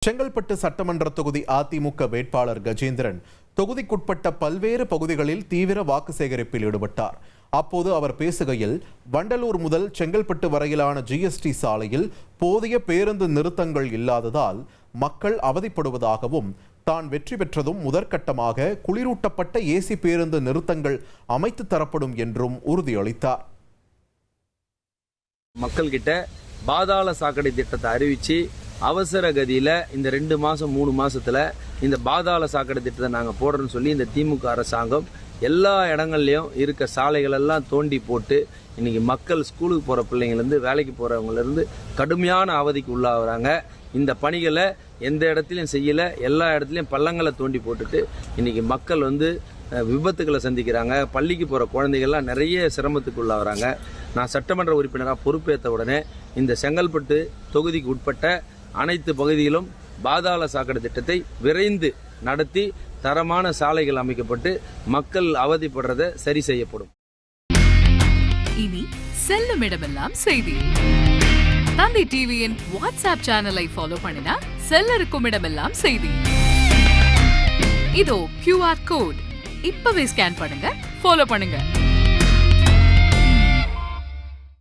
செங்கல்பட்டு சட்டமன்ற தொகுதி அதிமுக வேட்பாளர் கஜேந்திரன் தொகுதிக்குட்பட்ட பல்வேறு பகுதிகளில் தீவிர வாக்கு சேகரிப்பில் ஈடுபட்டார். அப்போது அவர் பேசுகையில், வண்டலூர் முதல் செங்கல்பட்டு வரையிலான ஜிஎஸ்டி சாலையில் போதிய பேருந்து நிறுத்தங்கள் இல்லாததால் மக்கள் அவதிப்படுவதாகவும், தான் வெற்றி பெற்றதும் முதற்கட்டமாக குளிரூட்டப்பட்ட ஏசி பேருந்து நிறுத்தங்கள் அமைத்து தரப்படும் என்றும் உறுதியளித்தார். மக்கள்கிட்ட பாதாள சாக்கடை திட்டத்தை அறிவிச்சு அவசர கதியில இந்த 2 மாசம் 3 மாசத்துல இந்த பாதாள சாக்கடை திட்டத்தை நாங்க போடுறோம்னு சொல்லி இந்த திமுக அரசாங்கம் எல்லா இடங்கள்லயும் இருக்க சாலைகள் எல்லாம் தோண்டி போட்டு இன்னைக்கு மக்கள் ஸ்கூலுக்கு போற பிள்ளைங்கள்ல இருந்து வேலைக்கு போறவங்கல இருந்து கடுமையான அவதிக்கு உள்ளாகுறாங்க. இந்த பணிகளை எந்த இடத்துலையும் செய்யல, எல்லா இடத்துலையும் பள்ளங்களை தோண்டி போட்டுட்டு இன்னைக்கு மக்கள் விபத்துக்களை சந்திக்கிறாங்க. பள்ளிக்கு போற குழந்தைகள்லாம் நிறைய சிரமத்துக்கு உள்ளாகிறாங்க. நான் சட்டமன்ற உறுப்பினராக பொறுப்பேற்ற உடனே இந்த செங்கல்பட்டு தொகுதிக்கு உட்பட்ட அனைத்து பகுதியிலும் பாதாள சாக்கடை திட்டத்தை விரைந்து நடத்தி தரமான சாலைகள் அமைக்கப்பட்டு மக்கள் அவதிப்படுறதை சரி செய்யப்படும். இனி செல்லும் இடமெல்லாம் செய்தி. தந்தி டிவியின் வாட்ஸ்அப் சேனலை ஃபாலோ பண்ணினா செல்ல இருக்கும் இடமெல்லாம் செய்தி. இதோ QR கோட் இப்பவே ஸ்கேன் பண்ணுங்க, ஃபாலோ பண்ணுங்க.